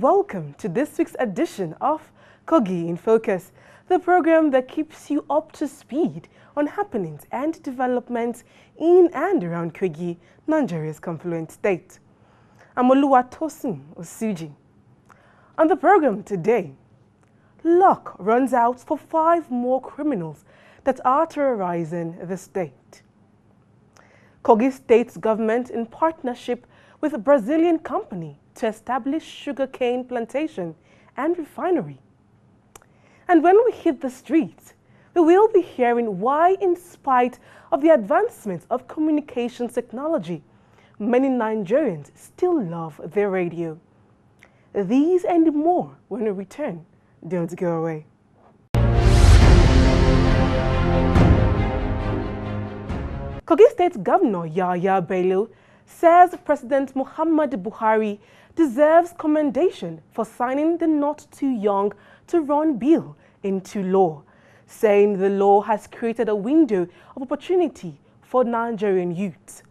welcome to this week's edition of Kogi in Focus, the program that keeps you up to speed on happenings and developments in and around Kogi, Nigeria's confluent state. I'm Oluwatosin Osuji. On the program today, luck runs out for 5 more criminals that are terrorizing the state. Kogi State's government, in partnership with a Brazilian company, to establish sugarcane plantation and refinery. And when we hit the streets, we will be hearing why, in spite of the advancements of communications technology, many Nigerians still love their radio. These and more when we return. Don't go away. Kogi State Governor Yahya Bello says President Muhammad Buhari deserves commendation for signing the Not Too Young to Run bill into law, saying the law has created a window of opportunity for Nigerian youths.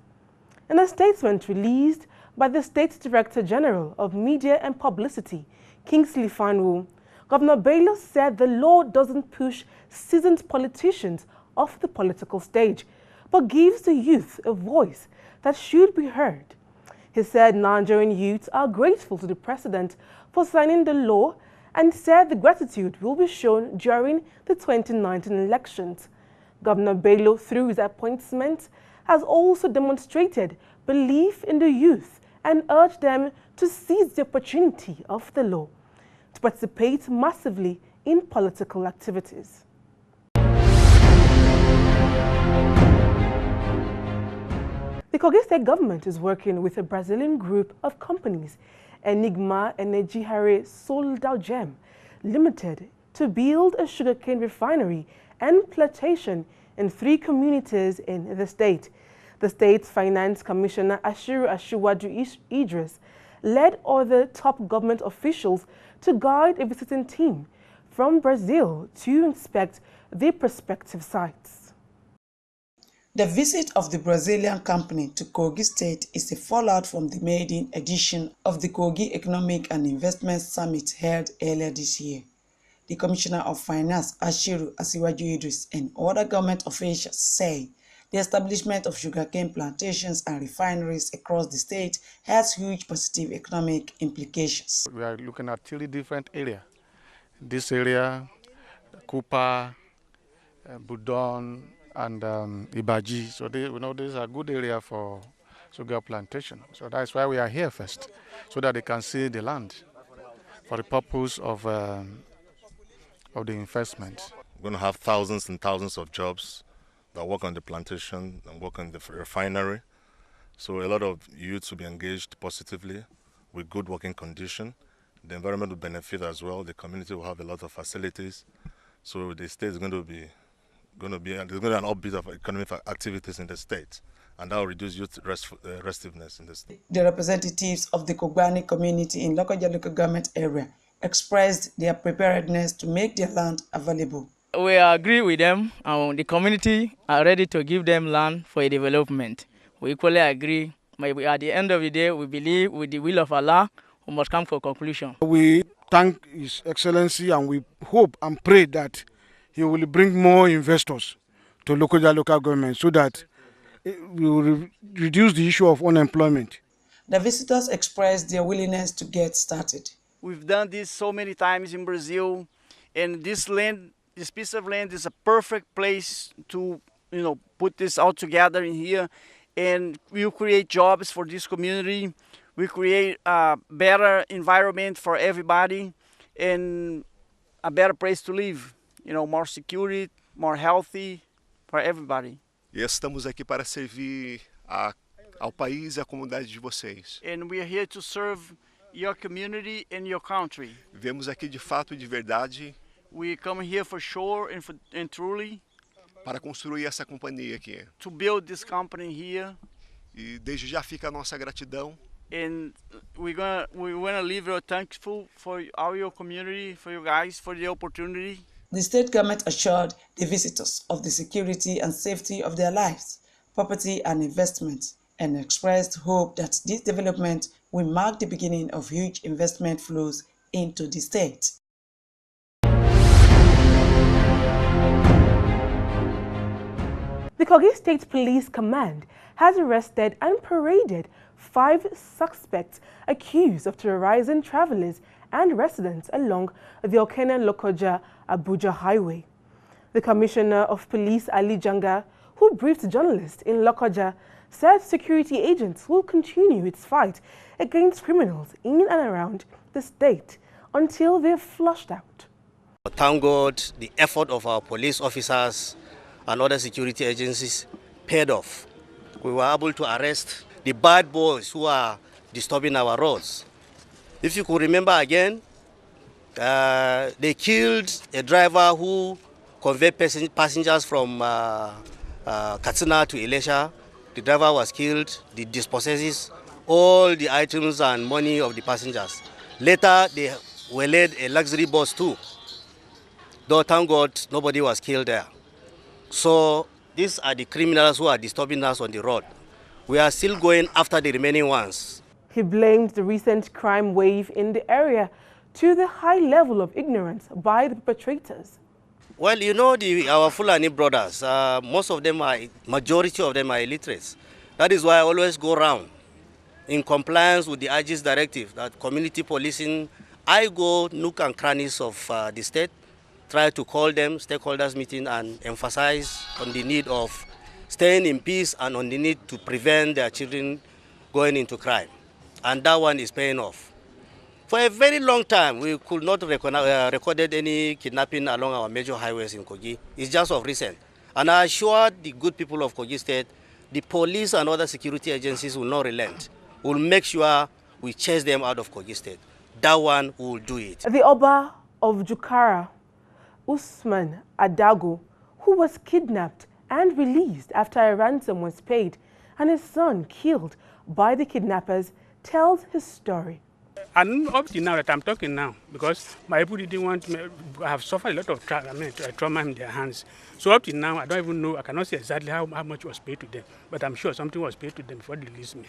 In a statement released by the State Director General of Media and Publicity, Kingsley Fanwo, Governor Bello said the law doesn't push seasoned politicians off the political stage, but gives the youth a voice that should be heard. He said Nigerian youths are grateful to the president for signing the law and said the gratitude will be shown during the 2019 elections. Governor Bello, through his appointment, has also demonstrated belief in the youth and urged them to seize the opportunity of the law to participate massively in political activities. The Kogi State government is working with a Brazilian group of companies, Enigma Energiare Soldalgem Limited, to build a sugarcane refinery and plantation in 3 communities in the state. The state's finance commissioner, Ashiru Ashiwaju Idris, led other top government officials to guide a visiting team from Brazil to inspect the prospective sites. The visit of the Brazilian company to Kogi State is a fallout from the maiden edition of the Kogi Economic and Investment Summit held earlier this year. The Commissioner of Finance, Ashiru Asiwaju Idris, and other government officials say the establishment of sugarcane plantations and refineries across the state has huge positive economic implications. We are looking at 3 different areas. This area, Kupa, Budon, and Ibaji. So this is a good area for sugar plantation. So that's why we are here first, so that they can see the land for the purpose of the investment. We're going to have thousands and thousands of jobs that work on the plantation and work on the refinery. So a lot of youths will be engaged positively with good working condition. The environment will benefit as well. The community will have a lot of facilities. So the state is going to be there's going to be an upbeat of economic activities in the state, and that will reduce youth restiveness in the state. The representatives of the Kogani community in Lokoja local government area expressed their preparedness to make their land available. We agree with them, and the community are ready to give them land for development. We equally agree. Maybe at the end of the day, we believe with the will of Allah, we must come for conclusion. We thank His Excellency, and we hope and pray that he will bring more investors to local government so that we will reduce the issue of unemployment. The visitors expressed their willingness to get started. We've done this so many times in Brazil, and this piece of land is a perfect place to, put this all together in here, and we'll create jobs for this community. We create a better environment for everybody and a better place to live. More security, more healthy for everybody. E estamos aqui para servir ao país e à comunidade de vocês. And we are here to serve your community and your country. Viemos aqui de fato e de verdade. We come here for sure and truly. Para construir essa companhia aqui. To build this company here. E desde já fica a nossa gratidão. And we wanna leave you thankful for all your community, for you guys, for the opportunity. The state government assured the visitors of the security and safety of their lives, property and investments, and expressed hope that this development will mark the beginning of huge investment flows into the state. The Kogi State Police Command has arrested and paraded 5 suspects accused of terrorizing travelers and residents along the Okene-Lokoja-Abuja highway. The Commissioner of Police, Ali Janga, who briefed journalists in Lokoja, said security agents will continue its fight against criminals in and around the state until they're flushed out. Thank God the effort of our police officers and other security agencies paid off. We were able to arrest the bad boys who are disturbing our roads. If you could remember again, they killed a driver who conveyed passengers from Katsina to Elisha. The driver was killed. They dispossesses all the items and money of the passengers. Later, they waylaid a luxury bus too. Though, thank God, nobody was killed there. So these are the criminals who are disturbing us on the road. We are still going after the remaining ones. He blamed the recent crime wave in the area to the high level of ignorance by the perpetrators. Well, you know, our Fulani brothers, majority of them are illiterates. That is why I always go around in compliance with the IG's directive that community policing. I go nook and crannies of the state, try to call them, stakeholders meeting, and emphasize on the need of staying in peace and on the need to prevent their children going into crime. And that one is paying off. For a very long time, we could not recorded any kidnapping along our major highways in Kogi. It's just of recent. And I assure the good people of Kogi State, the police and other security agencies will not relent. We'll make sure we chase them out of Kogi State. That one will do it. The Oba of Jukara, Usman Adago, who was kidnapped and released after a ransom was paid, and his son killed by the kidnappers, tells his story. And up to now that I'm talking now, because my people didn't want me, I have suffered a lot of trauma in their hands. So up to now, I don't even know, I cannot say exactly how much was paid to them, but I'm sure something was paid to them before they released me.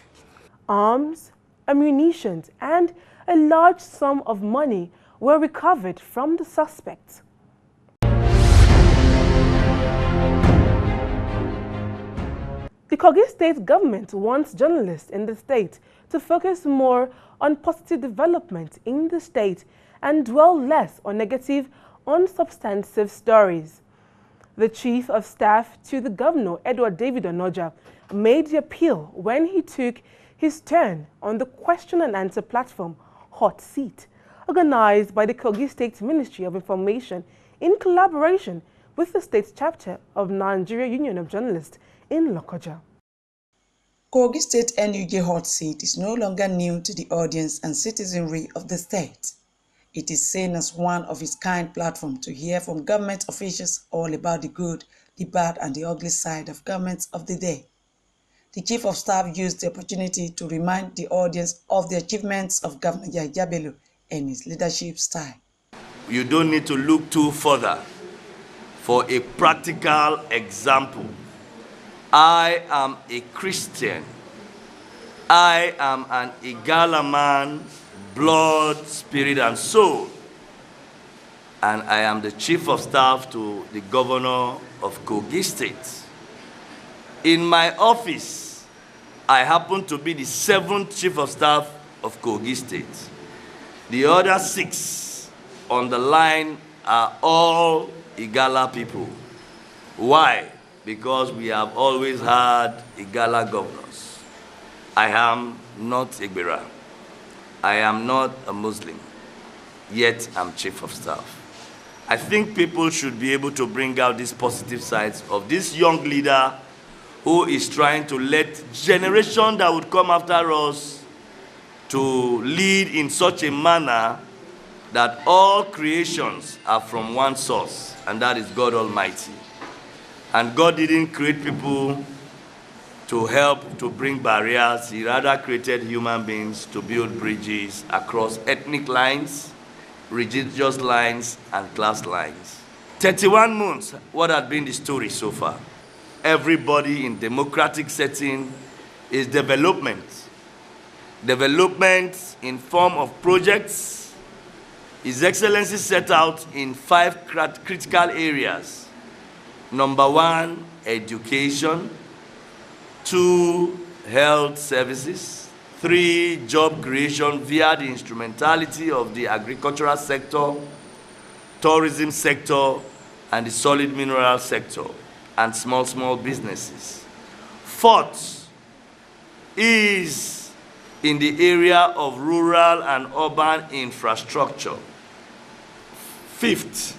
Arms, ammunition, and a large sum of money were recovered from the suspects. The Kogi State government wants journalists in the state to focus more on positive development in the state and dwell less on negative, unsubstantive stories. The Chief of Staff to the Governor, Edward David Onoja, made the appeal when he took his turn on the question and answer platform, Hot Seat, organized by the Kogi State Ministry of Information in collaboration with the state chapter of Nigeria Union of Journalists in Lokoja. Kogi State NUJ Hot Seat is no longer new to the audience and citizenry of the state. It is seen as one of its kind platform to hear from government officials all about the good, the bad, and the ugly side of governments of the day. The Chief of Staff used the opportunity to remind the audience of the achievements of Governor Yahya Bello and his leadership style. You don't need to look too further for a practical example. I am a Christian. I am an Igala man, blood, spirit, and soul. And I am the Chief of Staff to the Governor of Kogi State. In my office, I happen to be the 7th Chief of Staff of Kogi State. The other 6 on the line are all Igala people. Why? Because we have always had Igala governors. I am not Igbira. I am not a Muslim, yet I'm Chief of Staff. I think people should be able to bring out these positive sides of this young leader who is trying to let generation that would come after us to lead in such a manner that all creations are from one source, and that is God Almighty. And God didn't create people to help to bring barriers. He rather created human beings to build bridges across ethnic lines, religious lines, and class lines. 31 months, what had been the story so far? Everybody in democratic setting is development. Development in form of projects. His Excellency set out in 5 critical areas. Number 1, education. 2, health services. 3, job creation via the instrumentality of the agricultural sector, tourism sector, and the solid mineral sector, and small businesses. 4th is in the area of rural and urban infrastructure. 5th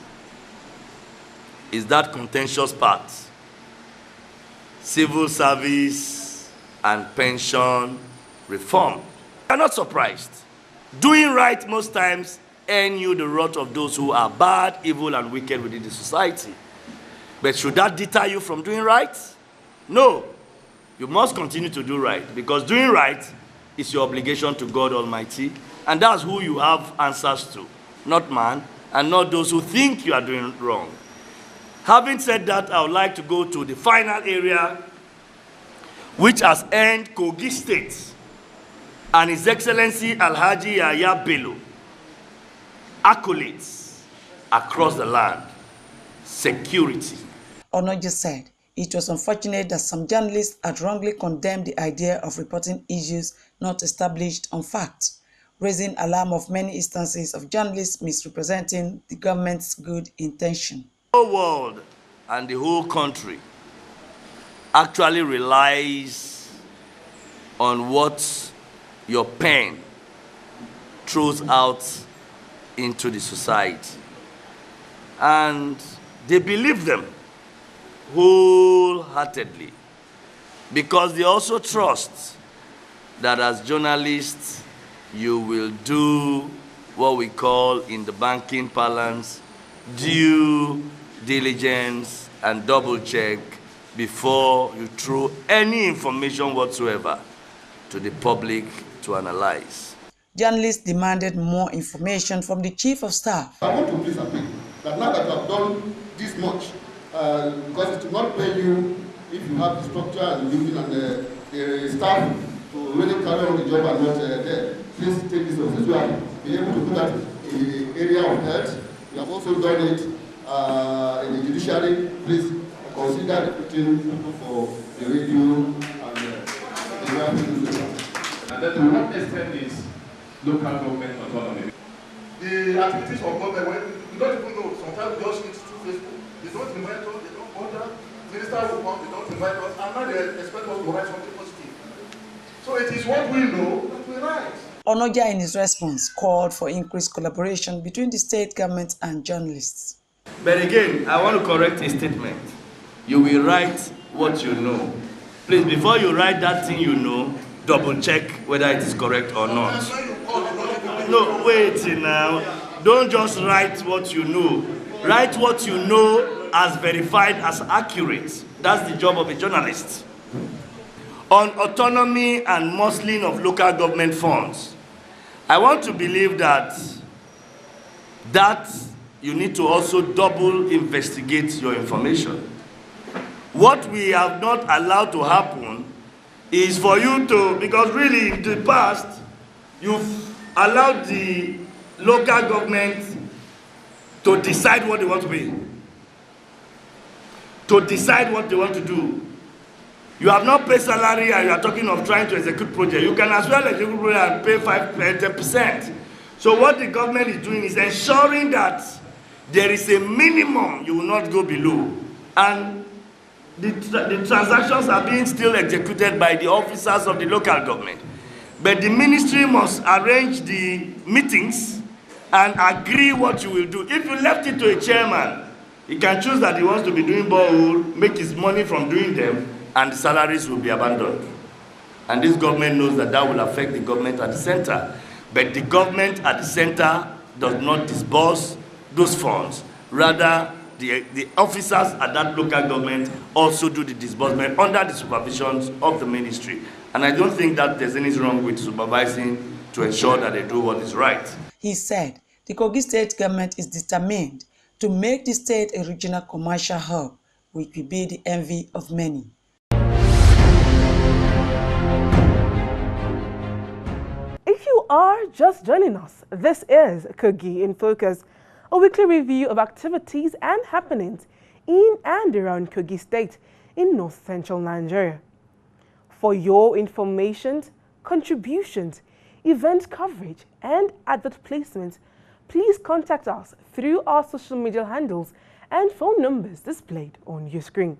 is that contentious part, civil service and pension reform. I'm not surprised. Doing right most times earn you the wrath of those who are bad, evil, and wicked within the society. But should that deter you from doing right? No. You must continue to do right, because doing right is your obligation to God Almighty, and that's who you have answers to, not man, and not those who think you are doing wrong. Having said that, I would like to go to the final area, which has earned Kogi State and His Excellency Alhaji Yahya Bello accolades across the land: security. Onoja said it was unfortunate that some journalists had wrongly condemned the idea of reporting issues not established on facts, raising alarm of many instances of journalists misrepresenting the government's good intention. The whole world and the whole country actually relies on what your pen throws out into the society. And they believe them wholeheartedly, because they also trust that as journalists you will do what we call in the banking parlance due diligence and double check before you throw any information whatsoever to the public to analyze. Journalists demanded more information from the Chief of Staff. I want to please appeal that now that you have done this much, because it will not pay you if you have the structure and the and the staff to really carry on the job and not there. Please take this. Since we have been able to do that in the area of health, we have also done it in the judiciary. Please consider recruiting people for the radio and the revenue. And then to what extent is local government autonomy? The activities of government, when you don't even know, sometimes we just reach through Facebook. They don't invite us, they don't bother. Ministers will come, they don't invite us, and now they expect us to write something positive. So it is what we know that we write. Onoja, in his response, called for increased collaboration between the state government and journalists. But again, I want to correct a statement. You will write what you know. Please, before you write that thing you know, double check whether it is correct or not. No, wait now. Don't just write what you know. Write what you know as verified as accurate. That's the job of a journalist. On autonomy and muscling of local government funds, I want to believe that you need to also double investigate your information. What we have not allowed to happen is for you to, because really in the past, you've allowed the local government to decide what they want to be, to decide what they want to do. You have not paid salary and you are talking of trying to execute project. You can as well execute project and pay 5-10%. So what the government is doing is ensuring that there is a minimum you will not go below. And the transactions are being still executed by the officers of the local government. But the ministry must arrange the meetings and agree what you will do. If you left it to a chairman, he can choose that he wants to be doing borehole, make his money from doing them, and the salaries will be abandoned. And this government knows that that will affect the government at the center. But the government at the center does not disburse those funds. Rather, the officers at that local government also do the disbursement under the supervision of the ministry. And I don't think that there's anything wrong with supervising to ensure that they do what is right. He said the Kogi state government is determined to make the state a regional commercial hub, which will be the envy of many. are just joining us, this is Kogi in Focus, a weekly review of activities and happenings in and around Kogi State in north-central Nigeria. For your information, contributions, event coverage, and advert placements, please contact us through our social media handles and phone numbers displayed on your screen.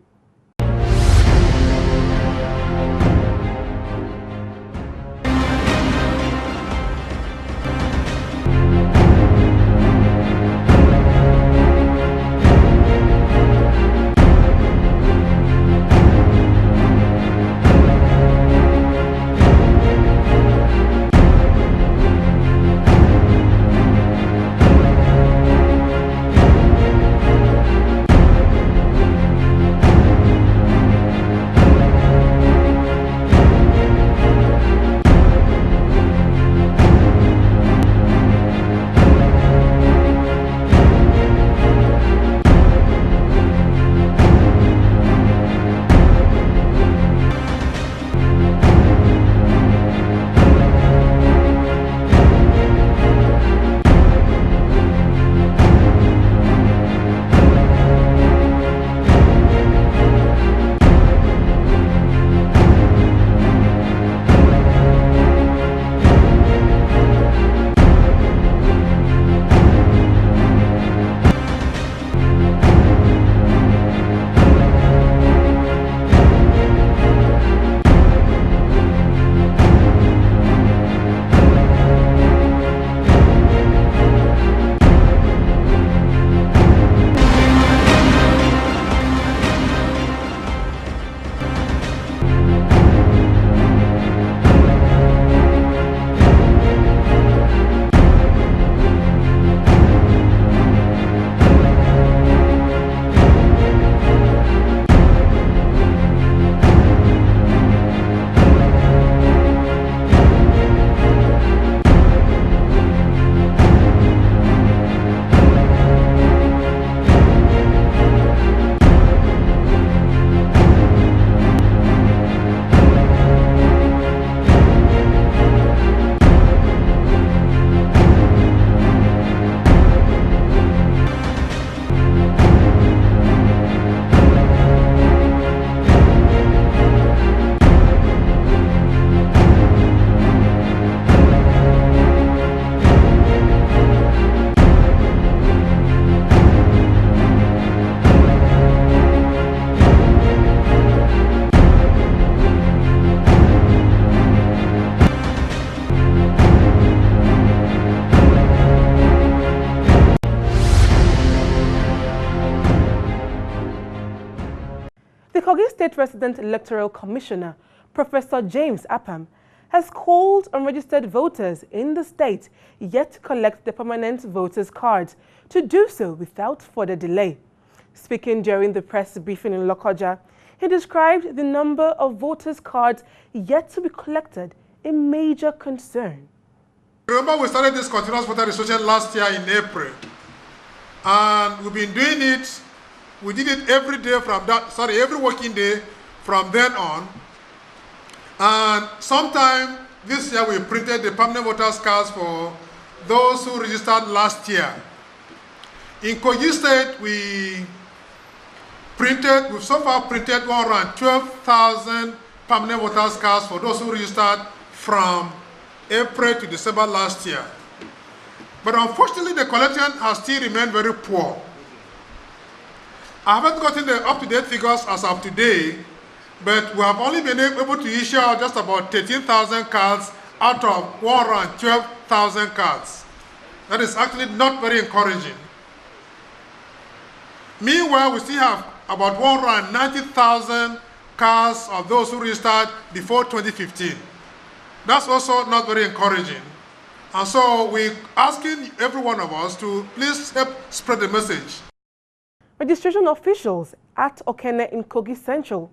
The Kogi State Resident Electoral Commissioner, Professor James Apam, has called on registered voters in the state yet to collect their permanent voters' cards to do so without further delay. Speaking during the press briefing in Lokoja, he described the number of voters' cards yet to be collected a major concern. Remember, we started this continuous voter registration last year in April, and we've been doing it. We did it every day every working day from then on. And sometime this year we printed the permanent voters cards for those who registered last year. In Kogi State, we've so far printed around 12,000 permanent voters cards for those who registered from April to December last year. But unfortunately, the collection has still remained very poor. I haven't gotten the up-to-date figures as of today, but we have only been able to issue out just about 13,000 cards out of around 12,000 cards. That is actually not very encouraging. Meanwhile, we still have about around 90,000 cards of those who registered before 2015. That's also not very encouraging. And so we're asking every one of us to please help spread the message. Registration officials at Okene in Kogi Central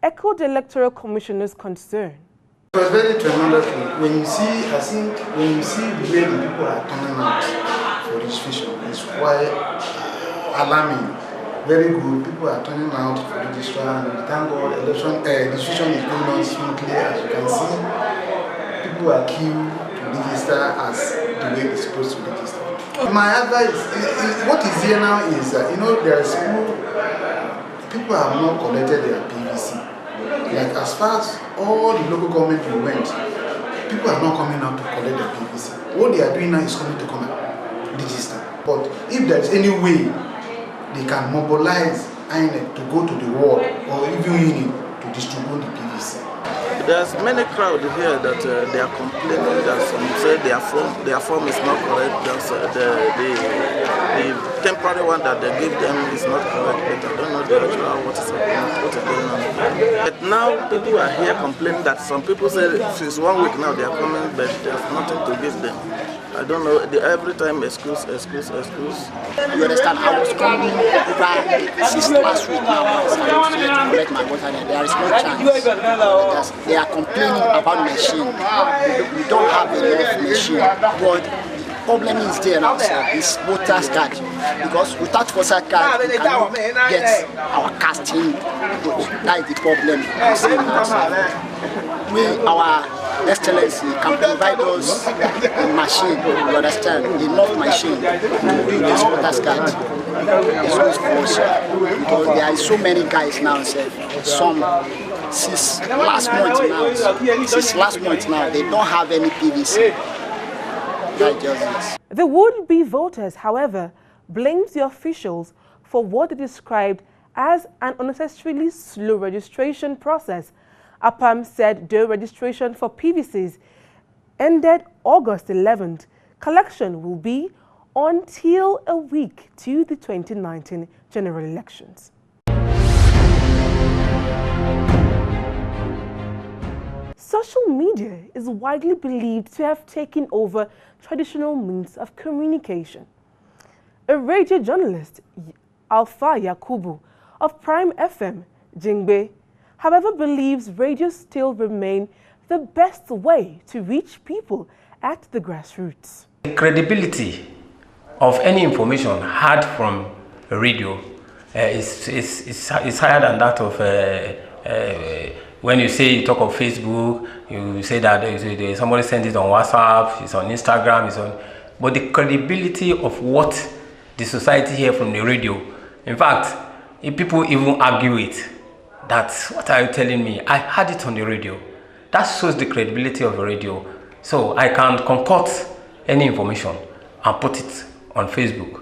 echoed the Electoral Commissioner's concern. It was very tremendous when you see, the way the people are coming out for registration. It's quite alarming. Very good. People are turning out for registration, and we thank God registration is going on smoothly. As you can see, people are queued to register. register as the way it's supposed to register. My advice, what is here now is, there is people have not collected their PVC. Like as far as all the local government we went, people are not coming out to collect their PVC. What they are doing now is coming to come out register. But if there is any way they can mobilize INEC to go to the ward or even union to distribute the PVC. There's many crowd here that they are complaining that some say their form is not correct. The temporary one that they give them is not correct. But I don't know the actual what is going on. But now people are here complaining that some people say since 1 week now they are coming, but there's nothing to give them. I don't know. Every time excuse. You understand? I was coming over since last week now. I to collect my water there. There is no chance. They are complaining about machine. We don't have enough machine. But the problem is there now, sir. It's voters card. Because without voter card, we cannot get our casting vote. That is the problem. Our Excellency can provide us a machine, you understand, enough machine to bring this voters card. It's good for us, because there are so many guys now, sir. Some since last month now, they don't have any PVC. That just is. The would-be voters, however, blamed the officials for what they described as an unnecessarily slow registration process. APAM said though registration for PVCs ended August 11th, collection will be until a week to the 2019 general elections. Social media is widely believed to have taken over traditional means of communication. A radio journalist, Alpha Yakubu of Prime FM, Jingbe, however, believes radio still remain the best way to reach people at the grassroots. The credibility of any information heard from a radio is higher than that of when you talk of Facebook, you say that somebody sent it on WhatsApp, it's on Instagram, but the credibility of what the society hears from the radio. In fact, if people even argue it, that's what are you telling me? I heard it on the radio. That shows the credibility of the radio. So I can concoct any information and put it on Facebook.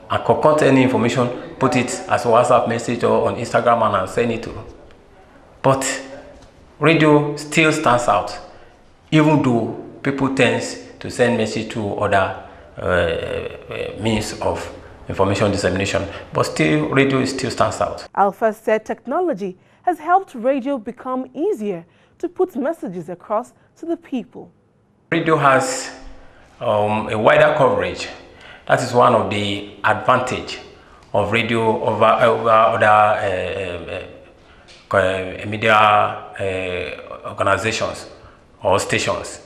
I concoct any information, put it as a WhatsApp message or on Instagram, and I'll send it to. But radio still stands out, even though people tend to send message to other means of information dissemination, but still radio still stands out. Alpha said technology has helped radio become easier to put messages across to the people. Radio has a wider coverage. That is one of the advantage of radio over other media organizations or stations.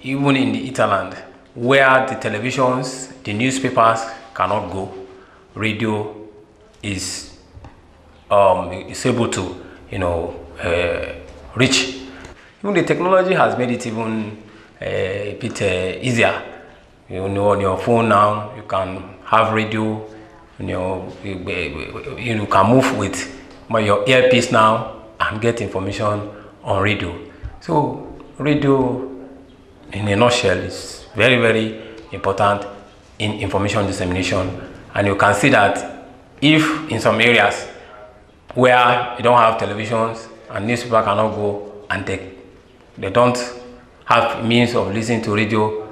Even in the hinterland, where the televisions, the newspapers cannot go, radio is able to, reach. Even the technology has made it even a bit easier. On your phone now, you can have radio. You can move with your earpiece now and get information on radio. So radio, in a nutshell, is very, very important in information dissemination. And you can see that if in some areas where you don't have televisions and newspaper cannot go and they don't have means of listening to radio,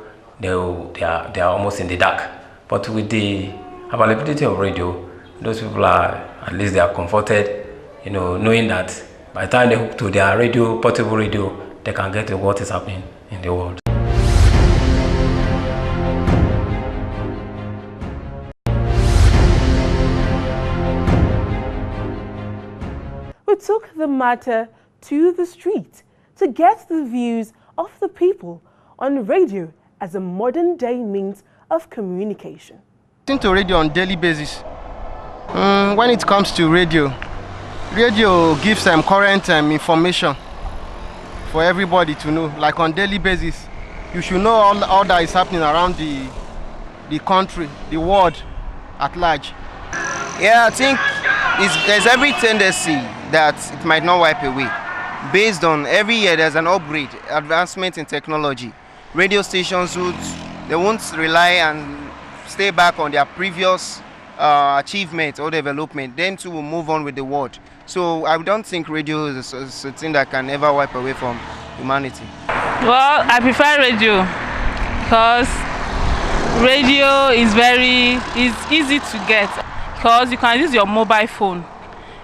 they are almost in the dark. But with the availability of radio, those people are, at least they are comforted, knowing that by the time they hook to their radio, portable radio, they can get to what is happening in the world. We took the matter to the street to get the views of the people on radio as a modern-day means of communication. Listen to radio on a daily basis. When it comes to radio gives current information for everybody to know, like on daily basis. you should know all that is happening around the country, the world at large. Yeah, I think there's every tendency that it might not wipe away. Based on every year there's an upgrade, advancement in technology. Radio stations they won't rely and stay back on their previous achievement or development. Them too will move on with the world. So I don't think radio is a thing that can ever wipe away from humanity. Well, I prefer radio because radio is easy to get because you can use your mobile phone.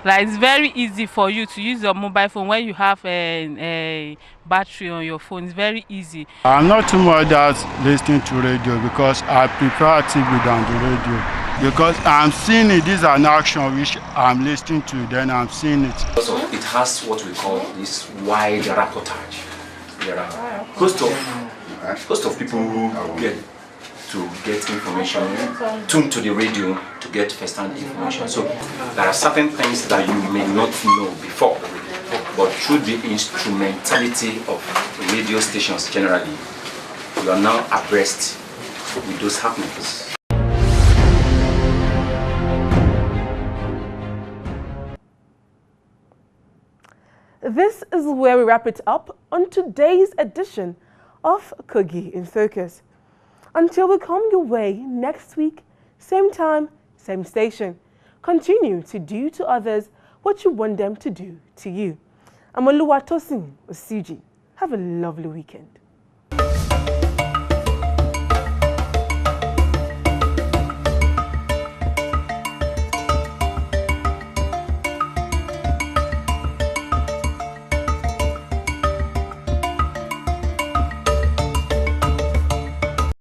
Like, it's very easy for you to use your mobile phone when you have a battery on your phone. It's very easy. I'm not too much that listening to radio because I prefer TV than the radio. Because I'm seeing it, this is an action which I'm listening to, then I'm seeing it. Also, it has what we call this wide reportage. There are host of people who get information, tune to the radio to get first-hand information. So there are certain things that you may not know before, but through the instrumentality of radio stations generally, you are now abreast with those happenings. This is where we wrap it up on today's edition of Kogi in Focus. Until we come your way next week, same time, same station, continue to do to others what you want them to do to you. I'm Oluwatosin Osuji. Have a lovely weekend.